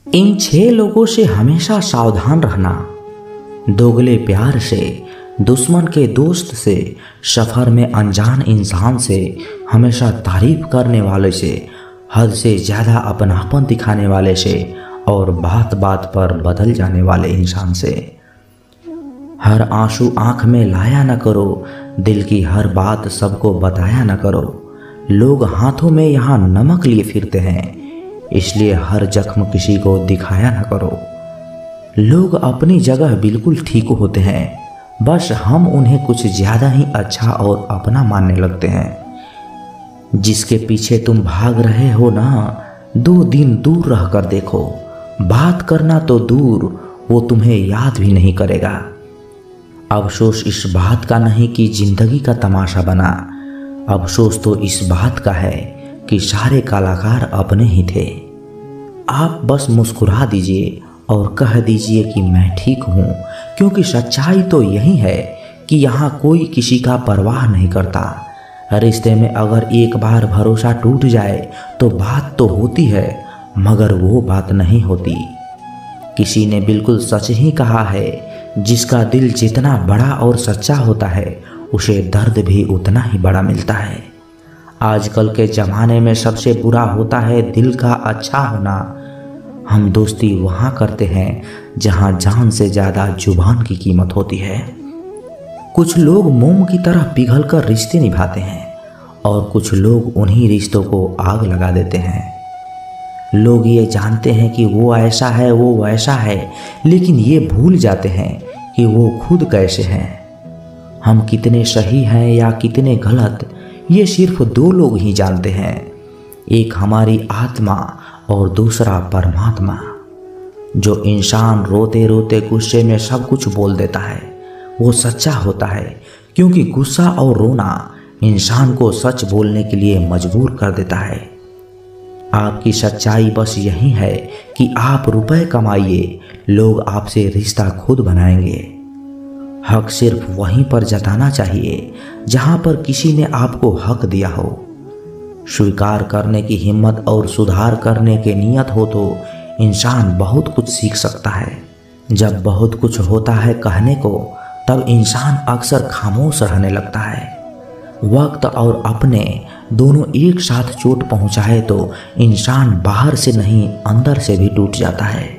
इन 6 लोगों से हमेशा सावधान रहना। दोगले प्यार से, दुश्मन के दोस्त से, सफ़र में अनजान इंसान से, हमेशा तारीफ करने वाले से, हद से ज़्यादा अपनापन दिखाने वाले से और बात बात पर बदल जाने वाले इंसान से। हर आंसू आँख में लाया न करो, दिल की हर बात सबको बताया न करो। लोग हाथों में यहाँ नमक लिए फिरते हैं, इसलिए हर जख्म किसी को दिखाया न करो। लोग अपनी जगह बिल्कुल ठीक होते हैं, बस हम उन्हें कुछ ज़्यादा ही अच्छा और अपना मानने लगते हैं। जिसके पीछे तुम भाग रहे हो ना, 2 दिन दूर रह कर देखो, बात करना तो दूर, वो तुम्हें याद भी नहीं करेगा। अफसोस इस बात का नहीं कि जिंदगी का तमाशा बना, अफसोस तो इस बात का है कि सारे कलाकार अपने ही थे। आप बस मुस्कुरा दीजिए और कह दीजिए कि मैं ठीक हूँ, क्योंकि सच्चाई तो यही है कि यहाँ कोई किसी का परवाह नहीं करता। रिश्ते में अगर एक बार भरोसा टूट जाए तो बात तो होती है, मगर वो बात नहीं होती। किसी ने बिल्कुल सच ही कहा है, जिसका दिल जितना बड़ा और सच्चा होता है, उसे दर्द भी उतना ही बड़ा मिलता है। आजकल के ज़माने में सबसे बुरा होता है दिल का अच्छा होना। हम दोस्ती वहाँ करते हैं जहाँ जान से ज़्यादा जुबान की कीमत होती है। कुछ लोग मोम की तरह पिघलकर रिश्ते निभाते हैं और कुछ लोग उन्हीं रिश्तों को आग लगा देते हैं। लोग ये जानते हैं कि वो ऐसा है, वो वैसा है, लेकिन ये भूल जाते हैं कि वो खुद कैसे हैं। हम कितने सही हैं या कितने गलत, ये सिर्फ 2 लोग ही जानते हैं, एक हमारी आत्मा और दूसरा परमात्मा। जो इंसान रोते रोते गुस्से में सब कुछ बोल देता है, वो सच्चा होता है, क्योंकि गुस्सा और रोना इंसान को सच बोलने के लिए मजबूर कर देता है। आपकी सच्चाई बस यही है कि आप रुपए कमाइए, लोग आपसे रिश्ता खुद बनाएंगे। हक सिर्फ वहीं पर जताना चाहिए जहां पर किसी ने आपको हक दिया हो। स्वीकार करने की हिम्मत और सुधार करने की नियत हो तो इंसान बहुत कुछ सीख सकता है। जब बहुत कुछ होता है कहने को, तब इंसान अक्सर खामोश रहने लगता है। वक्त और अपने दोनों एक साथ चोट पहुंचाए तो इंसान बाहर से नहीं अंदर से भी टूट जाता है।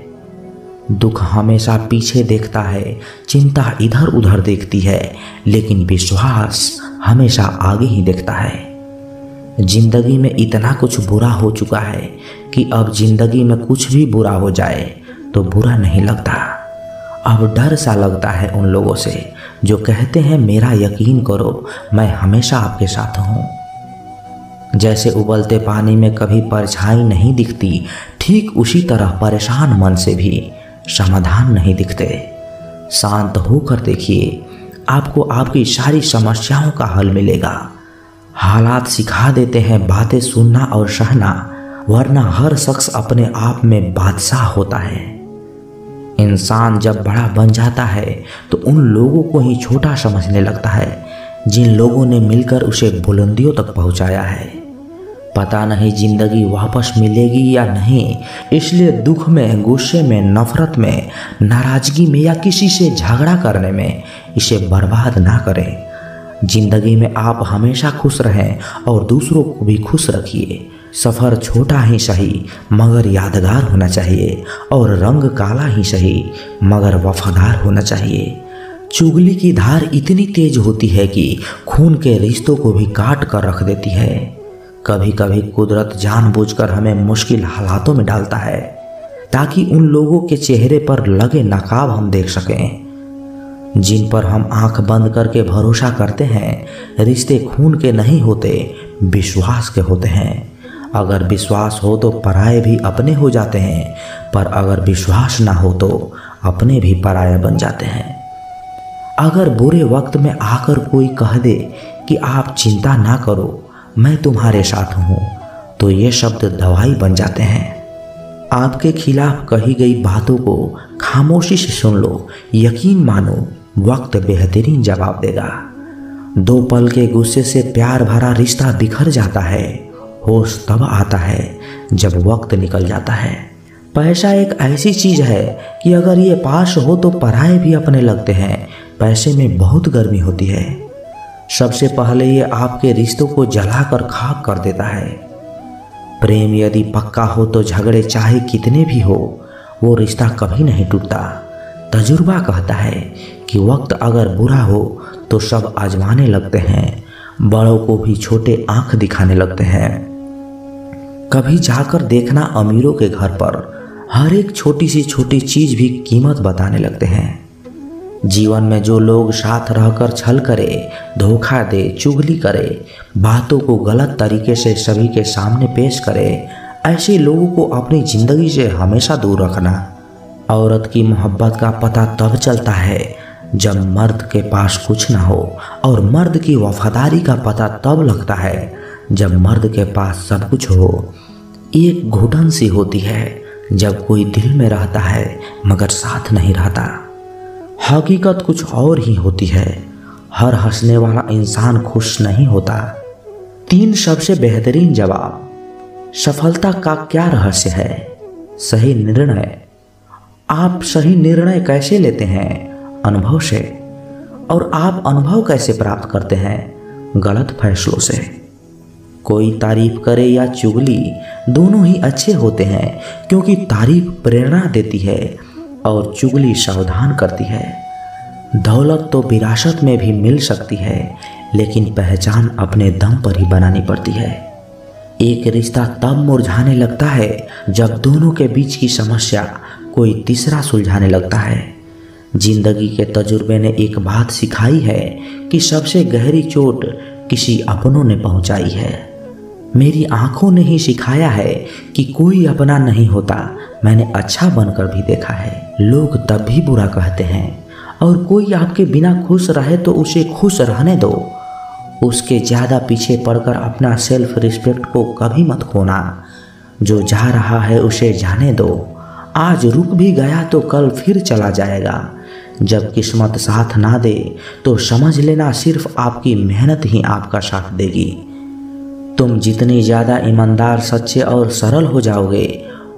दुख हमेशा पीछे देखता है, चिंता इधर उधर देखती है, लेकिन विश्वास हमेशा आगे ही देखता है। जिंदगी में इतना कुछ बुरा हो चुका है कि अब जिंदगी में कुछ भी बुरा हो जाए तो बुरा नहीं लगता। अब डर सा लगता है उन लोगों से जो कहते हैं मेरा यकीन करो, मैं हमेशा आपके साथ हूँ। जैसे उबलते पानी में कभी परछाई नहीं दिखती, ठीक उसी तरह परेशान मन से भी समाधान नहीं दिखते। शांत होकर देखिए, आपको आपकी सारी समस्याओं का हल मिलेगा। हालात सिखा देते हैं बातें सुनना और सहना, वरना हर शख्स अपने आप में बादशाह होता है। इंसान जब बड़ा बन जाता है तो उन लोगों को ही छोटा समझने लगता है जिन लोगों ने मिलकर उसे बुलंदियों तक पहुंचाया है। पता नहीं जिंदगी वापस मिलेगी या नहीं, इसलिए दुख में, गुस्से में, नफरत में, नाराजगी में या किसी से झगड़ा करने में इसे बर्बाद ना करें। जिंदगी में आप हमेशा खुश रहें और दूसरों को भी खुश रखिए। सफ़र छोटा ही सही मगर यादगार होना चाहिए, और रंग काला ही सही मगर वफादार होना चाहिए। चुगली की धार इतनी तेज होती है कि खून के रिश्तों को भी काट कर रख देती है। कभी कभी कुदरत जानबूझकर हमें मुश्किल हालातों में डालता है ताकि उन लोगों के चेहरे पर लगे नकाब हम देख सकें जिन पर हम आंख बंद करके भरोसा करते हैं। रिश्ते खून के नहीं होते, विश्वास के होते हैं। अगर विश्वास हो तो पराये भी अपने हो जाते हैं, पर अगर विश्वास ना हो तो अपने भी पराये बन जाते हैं। अगर बुरे वक्त में आकर कोई कह दे कि आप चिंता ना करो, मैं तुम्हारे साथ हूँ, तो ये शब्द दवाई बन जाते हैं। आपके खिलाफ कही गई बातों को खामोशी से सुन लो, यकीन मानो वक्त बेहतरीन जवाब देगा। 2 पल के गुस्से से प्यार भरा रिश्ता बिखर जाता है। होश तब आता है जब वक्त निकल जाता है। पैसा एक ऐसी चीज है कि अगर ये पास हो तो पराये भी अपने लगते हैं। पैसे में बहुत गर्मी होती है। सबसे पहले ये आपके रिश्तों को जलाकर खाक कर देता है। प्रेम यदि पक्का हो तो झगड़े चाहे कितने भी हो वो रिश्ता कभी नहीं टूटता। तजुर्बा कहता है कि वक्त अगर बुरा हो तो सब आजमाने लगते हैं, बड़ों को भी छोटे आंख दिखाने लगते हैं। कभी जाकर देखना अमीरों के घर पर हर एक छोटी सी छोटी चीज भी कीमत बताने लगते हैं। जीवन में जो लोग साथ रहकर छल करे, धोखा दे, चुगली करे, बातों को गलत तरीके से सभी के सामने पेश करे, ऐसे लोगों को अपनी जिंदगी से हमेशा दूर रखना। औरत की मोहब्बत का पता तब चलता है जब मर्द के पास कुछ ना हो, और मर्द की वफादारी का पता तब लगता है जब मर्द के पास सब कुछ हो। एक घुटन सी होती है जब कोई दिल में रहता है मगर साथ नहीं रहता। हकीकत कुछ और ही होती है। हर हंसने वाला इंसान खुश नहीं होता। 3 सबसे बेहतरीन जवाब। सफलता का क्या रहस्य है? सही निर्णय। आप सही निर्णय कैसे लेते हैं? अनुभव से। और आप अनुभव कैसे प्राप्त करते हैं? गलत फैसलों से। कोई तारीफ करे या चुगली, दोनों ही अच्छे होते हैं, क्योंकि तारीफ प्रेरणा देती है और चुगली सावधान करती है। दौलत तो विरासत में भी मिल सकती है, लेकिन पहचान अपने दम पर ही बनानी पड़ती है। एक रिश्ता तब मुरझाने लगता है जब दोनों के बीच की समस्या कोई तीसरा सुलझाने लगता है। जिंदगी के तजुर्बे ने एक बात सिखाई है कि सबसे गहरी चोट किसी अपनों ने पहुंचाई है। मेरी आंखों ने ही सिखाया है कि कोई अपना नहीं होता। मैंने अच्छा बनकर भी देखा है। लोग तब भी बुरा कहते हैं, और कोई आपके बिना खुश रहे तो उसे खुश रहने दो। उसके ज़्यादा पीछे पड़कर अपना सेल्फ रिस्पेक्ट को कभी मत खोना। जो जा रहा है उसे जाने दो। आज रुक भी गया तो कल फिर चला जाएगा। जब किस्मत साथ ना दे तो समझ लेना सिर्फ आपकी मेहनत ही आपका साथ देगी। तुम जितनी ज़्यादा ईमानदार, सच्चे और सरल हो जाओगे,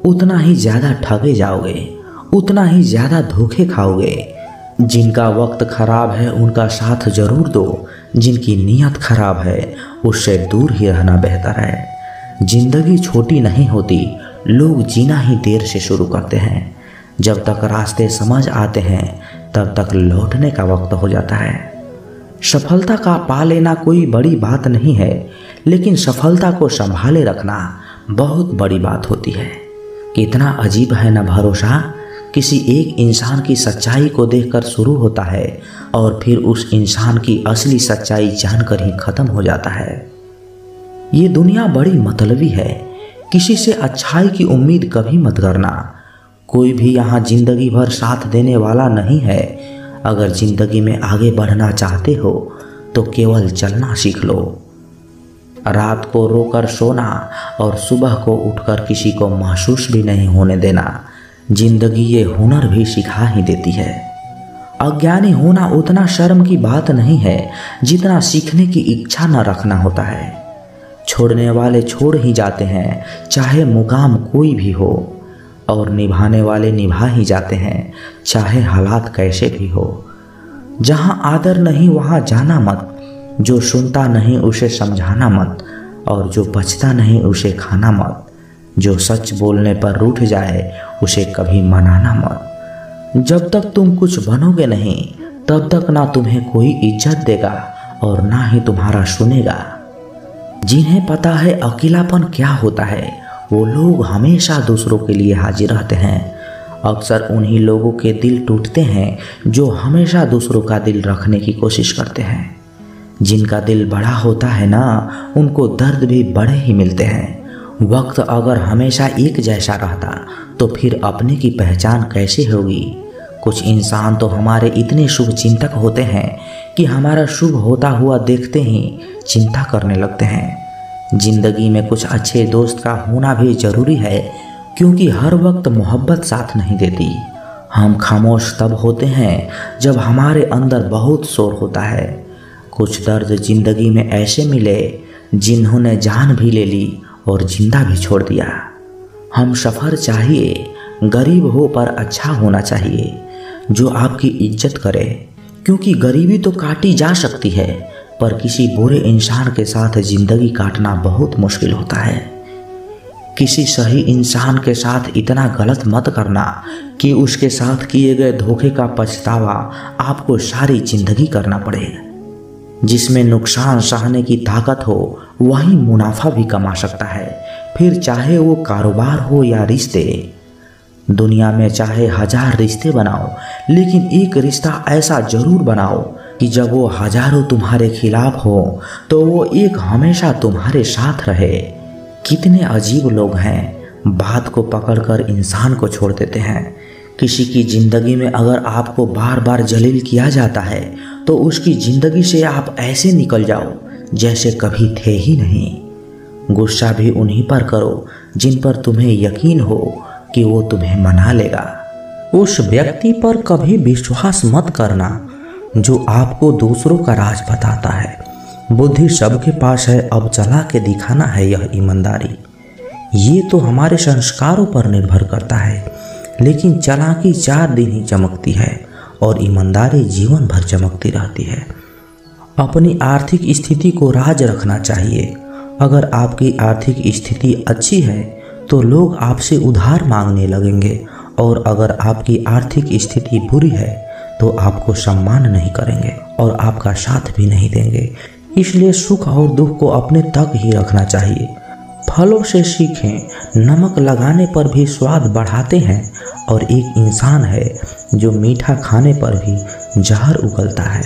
उतना ही ज़्यादा ठगे जाओगे, उतना ही ज़्यादा धोखे खाओगे। जिनका वक्त खराब है उनका साथ जरूर दो, जिनकी नीयत खराब है उससे दूर ही रहना बेहतर है। जिंदगी छोटी नहीं होती, लोग जीना ही देर से शुरू करते हैं। जब तक रास्ते समझ आते हैं तब तक लौटने का वक्त हो जाता है। सफलता का पा लेना कोई बड़ी बात नहीं है, लेकिन सफलता को संभाले रखना बहुत बड़ी बात होती है। कितना अजीब है ना भरोसा। किसी एक इंसान की सच्चाई को देखकर शुरू होता है और फिर उस इंसान की असली सच्चाई जानकर ही खत्म हो जाता है। ये दुनिया बड़ी मतलबी है। किसी से अच्छाई की उम्मीद कभी मत करना। कोई भी यहाँ जिंदगी भर साथ देने वाला नहीं है। अगर जिंदगी में आगे बढ़ना चाहते हो तो केवल चलना सीख लो। रात को रोकर सोना और सुबह को उठकर किसी को महसूस भी नहीं होने देना। जिंदगी ये हुनर भी सिखा ही देती है। अज्ञानी होना उतना शर्म की बात नहीं है जितना सीखने की इच्छा न रखना होता है। छोड़ने वाले छोड़ ही जाते हैं, चाहे मुकाम कोई भी हो, और निभाने वाले निभा ही जाते हैं, चाहे हालात कैसे भी हो। जहाँ आदर नहीं वहाँ जाना मत। जो सुनता नहीं उसे समझाना मत, और जो बचता नहीं उसे खाना मत। जो सच बोलने पर रूठ जाए उसे कभी मनाना मत। जब तक तुम कुछ बनोगे नहीं तब तक ना तुम्हें कोई इज्जत देगा और ना ही तुम्हारा सुनेगा। जिन्हें पता है अकेलापन क्या होता है वो लोग हमेशा दूसरों के लिए हाजिर रहते हैं। अक्सर उन्हीं लोगों के दिल टूटते हैं जो हमेशा दूसरों का दिल रखने की कोशिश करते हैं। जिनका दिल बड़ा होता है ना, उनको दर्द भी बड़े ही मिलते हैं। वक्त अगर हमेशा एक जैसा रहता तो फिर अपने की पहचान कैसे होगी। कुछ इंसान तो हमारे इतने शुभ चिंतक होते हैं कि हमारा शुभ होता हुआ देखते ही चिंता करने लगते हैं। जिंदगी में कुछ अच्छे दोस्त का होना भी जरूरी है, क्योंकि हर वक्त मोहब्बत साथ नहीं देती। हम खामोश तब होते हैं जब हमारे अंदर बहुत शोर होता है। कुछ दर्द जिंदगी में ऐसे मिले जिन्होंने जान भी ले ली और जिंदा भी छोड़ दिया। हम सफ़र चाहिए गरीब हो पर अच्छा होना चाहिए, जो आपकी इज्जत करे, क्योंकि गरीबी तो काटी जा सकती है पर किसी बुरे इंसान के साथ जिंदगी काटना बहुत मुश्किल होता है। किसी सही इंसान के साथ इतना गलत मत करना कि उसके साथ किए गए धोखे का पछतावा आपको सारी जिंदगी करना पड़े। जिसमें नुकसान सहने की ताकत हो वही मुनाफा भी कमा सकता है, फिर चाहे वो कारोबार हो या रिश्ते। दुनिया में चाहे 1000 रिश्ते बनाओ, लेकिन एक रिश्ता ऐसा जरूर बनाओ कि जब वो हजारों तुम्हारे खिलाफ हो तो वो एक हमेशा तुम्हारे साथ रहे। कितने अजीब लोग हैं, बात को पकड़कर इंसान को छोड़ देते हैं। किसी की ज़िंदगी में अगर आपको बार बार जलील किया जाता है तो उसकी ज़िंदगी से आप ऐसे निकल जाओ जैसे कभी थे ही नहीं। गुस्सा भी उन्हीं पर करो जिन पर तुम्हें यकीन हो कि वो तुम्हें मना लेगा। उस व्यक्ति पर कभी विश्वास मत करना जो आपको दूसरों का राज बताता है। बुद्धि सबके पास है, अब चला के दिखाना है यह ईमानदारी। ये तो हमारे संस्कारों पर निर्भर करता है, लेकिन चालाकी 4 दिन ही चमकती है और ईमानदारी जीवन भर चमकती रहती है। अपनी आर्थिक स्थिति को राज रखना चाहिए। अगर आपकी आर्थिक स्थिति अच्छी है तो लोग आपसे उधार मांगने लगेंगे, और अगर आपकी आर्थिक स्थिति बुरी है तो आपको सम्मान नहीं करेंगे और आपका साथ भी नहीं देंगे। इसलिए सुख और दुख को अपने तक ही रखना चाहिए। फलों से सीखें, नमक लगाने पर भी स्वाद बढ़ाते हैं, और एक इंसान है जो मीठा खाने पर भी जहर उगलता है।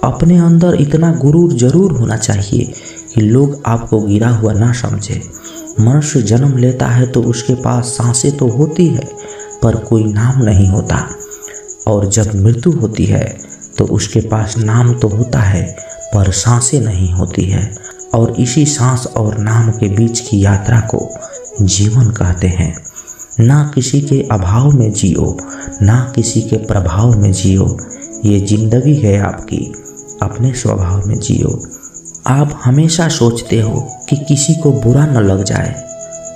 अपने अंदर इतना गुरूर जरूर होना चाहिए कि लोग आपको गिरा हुआ ना समझे। मनुष्य जन्म लेता है तो उसके पास सांसें तो होती है पर कोई नाम नहीं होता, और जब मृत्यु होती है तो उसके पास नाम तो होता है पर सांसें नहीं होती है। और इसी सांस और नाम के बीच की यात्रा को जीवन कहते हैं। ना किसी के अभाव में जियो, ना किसी के प्रभाव में जियो। ये जिंदगी है आपकी, अपने स्वभाव में जियो। आप हमेशा सोचते हो कि किसी को बुरा न लग जाए,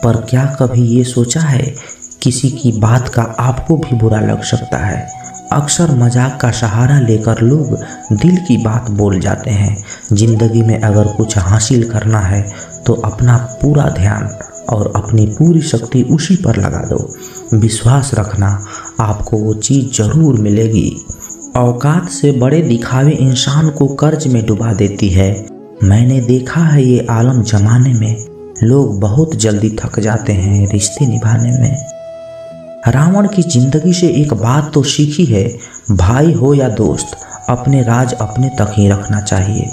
पर क्या कभी ये सोचा है किसी की बात का आपको भी बुरा लग सकता है। अक्सर मजाक का सहारा लेकर लोग दिल की बात बोल जाते हैं। जिंदगी में अगर कुछ हासिल करना है तो अपना पूरा ध्यान और अपनी पूरी शक्ति उसी पर लगा दो। विश्वास रखना, आपको वो चीज़ जरूर मिलेगी। औकात से बड़े दिखावे इंसान को कर्ज में डुबा देती है। मैंने देखा है ये आलम जमाने में लोग बहुत जल्दी थक जाते हैं रिश्ते निभाने में। रावण की जिंदगी से एक बात तो सीखी है, भाई हो या दोस्त, अपने राज अपने तक ही रखना चाहिए।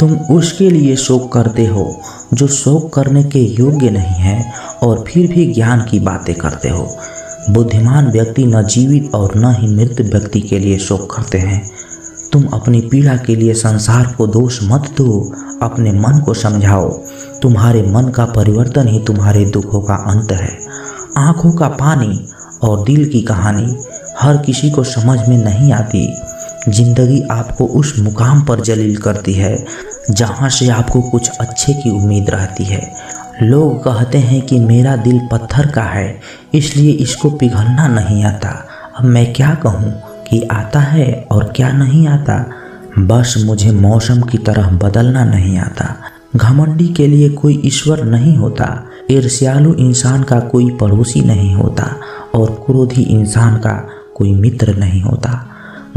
तुम उसके लिए शोक करते हो जो शोक करने के योग्य नहीं है, और फिर भी ज्ञान की बातें करते हो। बुद्धिमान व्यक्ति न जीवित और न ही मृत व्यक्ति के लिए शोक करते हैं। तुम अपनी पीड़ा के लिए संसार को दोष मत दो, अपने मन को समझाओ। तुम्हारे मन का परिवर्तन ही तुम्हारे दुखों का अंत है। आंखों का पानी और दिल की कहानी हर किसी को समझ में नहीं आती। जिंदगी आपको उस मुकाम पर जलील करती है जहां से आपको कुछ अच्छे की उम्मीद रहती है। लोग कहते हैं कि मेरा दिल पत्थर का है, इसलिए इसको पिघलना नहीं आता। अब मैं क्या कहूँ कि आता है और क्या नहीं आता। बस मुझे मौसम की तरह बदलना नहीं आता। घमंडी के लिए कोई ईश्वर नहीं होता, ईर्ष्यालु इंसान का कोई पड़ोसी नहीं होता, और क्रोधी इंसान का कोई मित्र नहीं होता।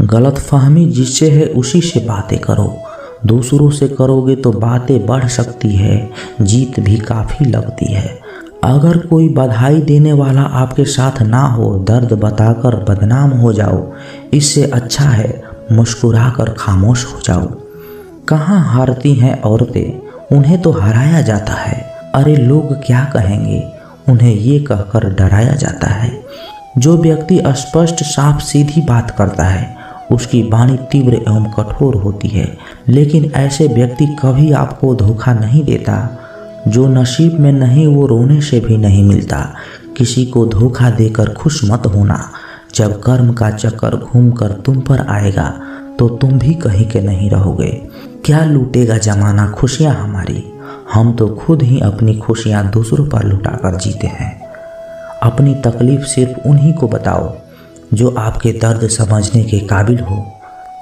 गलतफहमी जिससे है उसी से बातें करो। दूसरों से करोगे तो बातें बढ़ सकती है, जीत भी काफ़ी लगती है। अगर कोई बधाई देने वाला आपके साथ ना हो, दर्द बताकर बदनाम हो जाओ। इससे अच्छा है मुस्कुराकर खामोश हो जाओ। कहाँ हारती हैं औरतें, उन्हें तो हराया जाता है। अरे लोग क्या कहेंगे, उन्हें ये कहकर डराया जाता है। जो व्यक्ति स्पष्ट साफ सीधी बात करता है उसकी वाणी तीव्र एवं कठोर होती है, लेकिन ऐसे व्यक्ति कभी आपको धोखा नहीं देता। जो नसीब में नहीं वो रोने से भी नहीं मिलता। किसी को धोखा देकर खुश मत होना। जब कर्म का चक्कर घूमकर तुम पर आएगा तो तुम भी कहीं के नहीं रहोगे। क्या लूटेगा जमाना खुशियाँ हमारी, हम तो खुद ही अपनी खुशियाँ दूसरों पर लुटा कर जीते हैं। अपनी तकलीफ सिर्फ उन्हीं को बताओ जो आपके दर्द समझने के काबिल हो।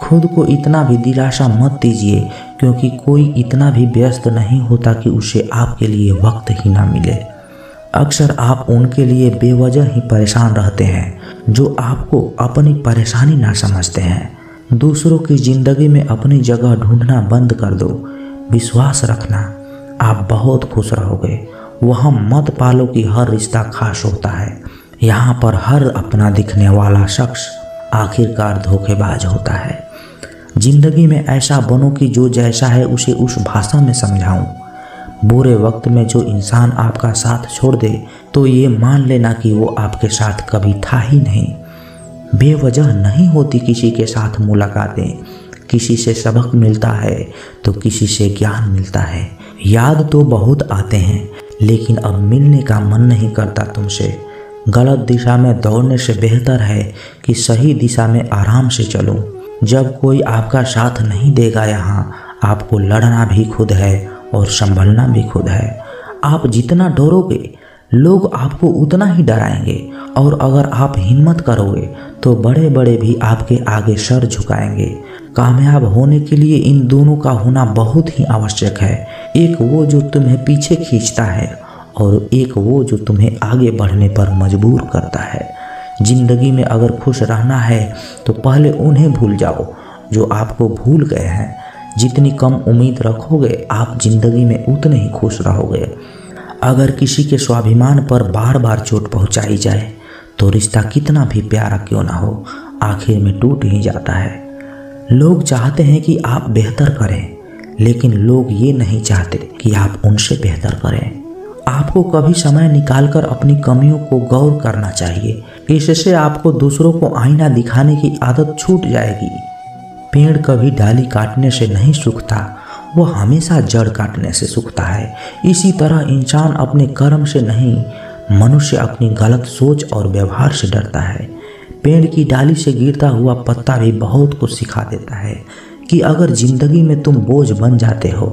खुद को इतना भी दिलासा मत दीजिए, क्योंकि कोई इतना भी व्यस्त नहीं होता कि उसे आपके लिए वक्त ही ना मिले। अक्सर आप उनके लिए बेवजह ही परेशान रहते हैं जो आपको अपनी परेशानी ना समझते हैं। दूसरों की ज़िंदगी में अपनी जगह ढूंढना बंद कर दो। विश्वास रखना, आप बहुत खुश रहोगे। वहाँ मत पालो कि हर रिश्ता खास होता है। यहाँ पर हर अपना दिखने वाला शख्स आखिरकार धोखेबाज होता है। जिंदगी में ऐसा बनो कि जो जैसा है उसे उस भाषा में समझाऊं। बुरे वक्त में जो इंसान आपका साथ छोड़ दे तो ये मान लेना कि वो आपके साथ कभी था ही नहीं। बेवजह नहीं होती किसी के साथ मुलाकातें। किसी से सबक मिलता है तो किसी से ज्ञान मिलता है। याद तो बहुत आते हैं, लेकिन अब मिलने का मन नहीं करता तुमसे। गलत दिशा में दौड़ने से बेहतर है कि सही दिशा में आराम से चलूं। जब कोई आपका साथ नहीं देगा, यहाँ आपको लड़ना भी खुद है और संभलना भी खुद है। आप जितना डरोगे लोग आपको उतना ही डराएंगे, और अगर आप हिम्मत करोगे तो बड़े बड़े भी आपके आगे सर झुकाएंगे। कामयाब होने के लिए इन दोनों का होना बहुत ही आवश्यक है। एक वो जो तुम्हें पीछे खींचता है और एक वो जो तुम्हें आगे बढ़ने पर मजबूर करता है। जिंदगी में अगर खुश रहना है तो पहले उन्हें भूल जाओ जो आपको भूल गए हैं। जितनी कम उम्मीद रखोगे आप जिंदगी में उतने ही खुश रहोगे। अगर किसी के स्वाभिमान पर बार बार चोट पहुंचाई जाए तो रिश्ता कितना भी प्यारा क्यों ना हो, आखिर में टूट ही जाता है। लोग चाहते हैं कि आप बेहतर करें, लेकिन लोग ये नहीं चाहते कि आप उनसे बेहतर करें। आपको कभी समय निकालकर अपनी कमियों को गौर करना चाहिए। इससे आपको दूसरों को आईना दिखाने की आदत छूट जाएगी। पेड़ कभी डाली काटने से नहीं सूखता, वो हमेशा जड़ काटने से सूखता है। इसी तरह इंसान अपने कर्म से नहीं, मनुष्य अपनी गलत सोच और व्यवहार से डरता है। पेड़ की डाली से गिरता हुआ पत्ता भी बहुत कुछ सिखा देता है कि अगर जिंदगी में तुम बोझ बन जाते हो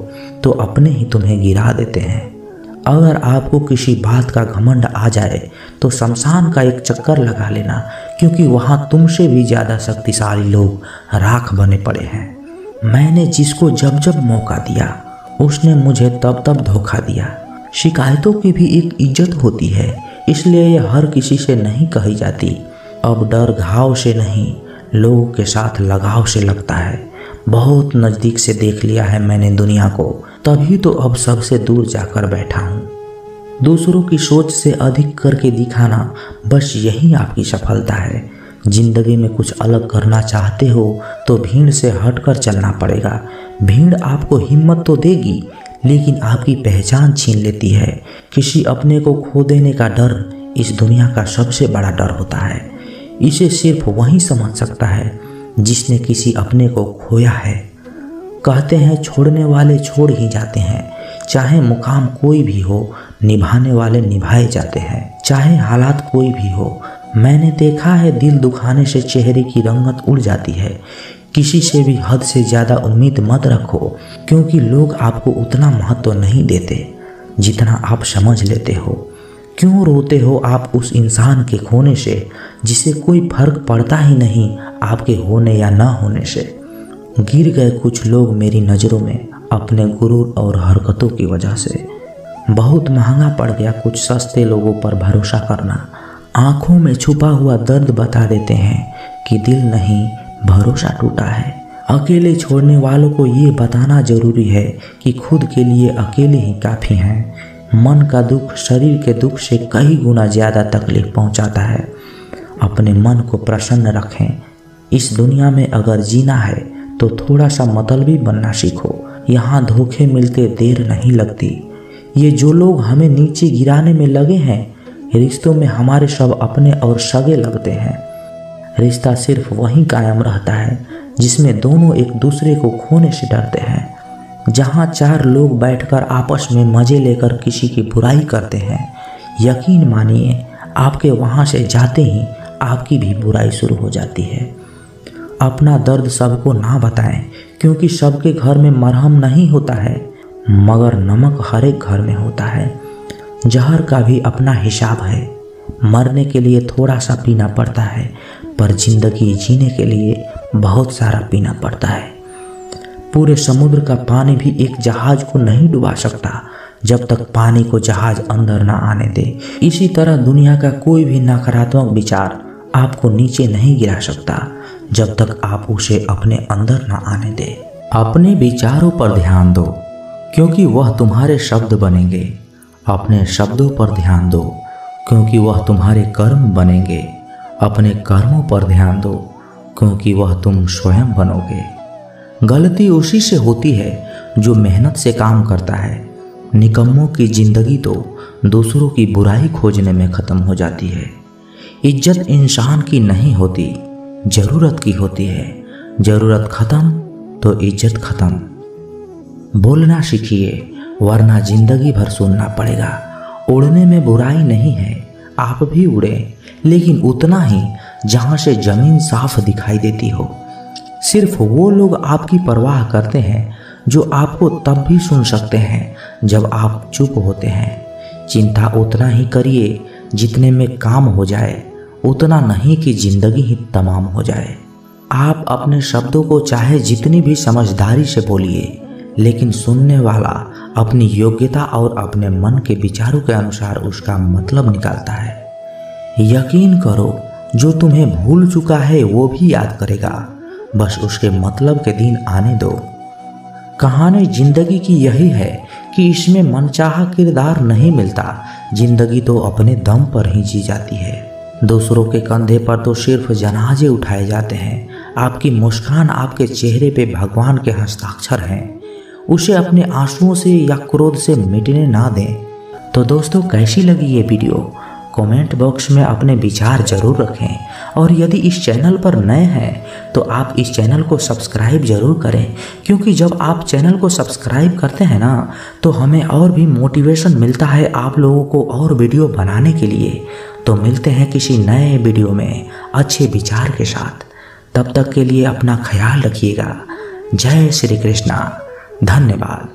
तो अपने ही तुम्हें गिरा देते हैं। अगर आपको किसी बात का घमंड आ जाए तो शमशान का एक चक्कर लगा लेना, क्योंकि वहाँ तुमसे भी ज़्यादा शक्तिशाली लोग राख बने पड़े हैं। मैंने जिसको जब जब मौका दिया उसने मुझे तब तब धोखा दिया। शिकायतों की भी एक इज्जत होती है, इसलिए यह हर किसी से नहीं कही जाती। अब डर घाव से नहीं, लोगों के साथ लगाव से लगता है। बहुत नज़दीक से देख लिया है मैंने दुनिया को, तभी तो अब सबसे दूर जाकर बैठा हूँ। दूसरों की सोच से अधिक करके दिखाना, बस यही आपकी सफलता है। जिंदगी में कुछ अलग करना चाहते हो तो भीड़ से हटकर चलना पड़ेगा। भीड़ आपको हिम्मत तो देगी, लेकिन आपकी पहचान छीन लेती है। किसी अपने को खो देने का डर इस दुनिया का सबसे बड़ा डर होता है। इसे सिर्फ वही समझ सकता है जिसने किसी अपने को खोया है। कहते हैं छोड़ने वाले छोड़ ही जाते हैं, चाहे मुकाम कोई भी हो, निभाने वाले निभाए जाते हैं, चाहे हालात कोई भी हो। मैंने देखा है दिल दुखाने से चेहरे की रंगत उड़ जाती है। किसी से भी हद से ज़्यादा उम्मीद मत रखो, क्योंकि लोग आपको उतना महत्व नहीं देते जितना आप समझ लेते हो। क्यों रोते हो आप उस इंसान के खोने से जिसे कोई फर्क पड़ता ही नहीं आपके होने या ना होने से। गिर गए कुछ लोग मेरी नज़रों में अपने गुरूर और हरकतों की वजह से। बहुत महंगा पड़ गया कुछ सस्ते लोगों पर भरोसा करना। आंखों में छुपा हुआ दर्द बता देते हैं कि दिल नहीं, भरोसा टूटा है। अकेले छोड़ने वालों को ये बताना जरूरी है कि खुद के लिए अकेले ही काफ़ी हैं। मन का दुख शरीर के दुख से कई गुना ज़्यादा तकलीफ पहुंचाता है। अपने मन को प्रसन्न रखें। इस दुनिया में अगर जीना है तो थोड़ा सा मतलबी बनना सीखो। यहाँ धोखे मिलते देर नहीं लगती। ये जो लोग हमें नीचे गिराने में लगे हैं, रिश्तों में हमारे सब अपने और सगे लगते हैं। रिश्ता सिर्फ वहीं कायम रहता है जिसमें दोनों एक दूसरे को खोने से डरते हैं। जहाँ चार लोग बैठकर आपस में मज़े लेकर किसी की बुराई करते हैं, यकीन मानिए आपके वहाँ से जाते ही आपकी भी बुराई शुरू हो जाती है। अपना दर्द सबको ना बताएं, क्योंकि सबके घर में मरहम नहीं होता है, मगर नमक हर एक घर में होता है। जहर का भी अपना हिसाब है। मरने के लिए थोड़ा सा पीना पड़ता है, पर जिंदगी जीने के लिए बहुत सारा पीना पड़ता है। पूरे समुद्र का पानी भी एक जहाज को नहीं डुबा सकता जब तक पानी को जहाज अंदर ना आने दे। इसी तरह दुनिया का कोई भी नकारात्मक विचार आपको नीचे नहीं गिरा सकता जब तक आप उसे अपने अंदर ना आने दे। अपने विचारों पर ध्यान दो, क्योंकि वह तुम्हारे शब्द बनेंगे। अपने शब्दों पर ध्यान दो, क्योंकि वह तुम्हारे कर्म बनेंगे। अपने कर्मों पर ध्यान दो, क्योंकि वह तुम स्वयं बनोगे। गलती उसी से होती है जो मेहनत से काम करता है। निकम्मों की जिंदगी तो दूसरों की बुराई खोजने में ख़त्म हो जाती है। इज्जत इंसान की नहीं होती, ज़रूरत की होती है। ज़रूरत ख़त्म तो इज्जत ख़त्म। बोलना सीखिए, वरना ज़िंदगी भर सुनना पड़ेगा। उड़ने में बुराई नहीं है, आप भी उड़ें, लेकिन उतना ही जहाँ से ज़मीन साफ दिखाई देती हो। सिर्फ वो लोग आपकी परवाह करते हैं जो आपको तब भी सुन सकते हैं जब आप चुप होते हैं। चिंता उतना ही करिए जितने में काम हो जाए, उतना नहीं कि जिंदगी ही तमाम हो जाए। आप अपने शब्दों को चाहे जितनी भी समझदारी से बोलिए, लेकिन सुनने वाला अपनी योग्यता और अपने मन के विचारों के अनुसार उसका मतलब निकालता है। यकीन करो, जो तुम्हें भूल चुका है वो भी याद करेगा, बस उसके मतलब के दिन आने दो। कहानी जिंदगी की यही है कि इसमें मनचाहा किरदार नहीं मिलता। जिंदगी तो अपने दम पर ही जी जाती है। दूसरों के कंधे पर तो सिर्फ जनाजे उठाए जाते हैं। आपकी मुस्कान, आपके चेहरे पे भगवान के हस्ताक्षर हैं। उसे अपने आंसुओं से या क्रोध से मिटने ना दें। तो दोस्तों, कैसी लगी ये वीडियो? कमेंट बॉक्स में अपने विचार जरूर रखें, और यदि इस चैनल पर नए हैं तो आप इस चैनल को सब्सक्राइब जरूर करें, क्योंकि जब आप चैनल को सब्सक्राइब करते हैं ना, तो हमें और भी मोटिवेशन मिलता है आप लोगों को और वीडियो बनाने के लिए। तो मिलते हैं किसी नए वीडियो में अच्छे विचार के साथ। तब तक के लिए अपना ख्याल रखिएगा। जय श्री कृष्णा। धन्यवाद।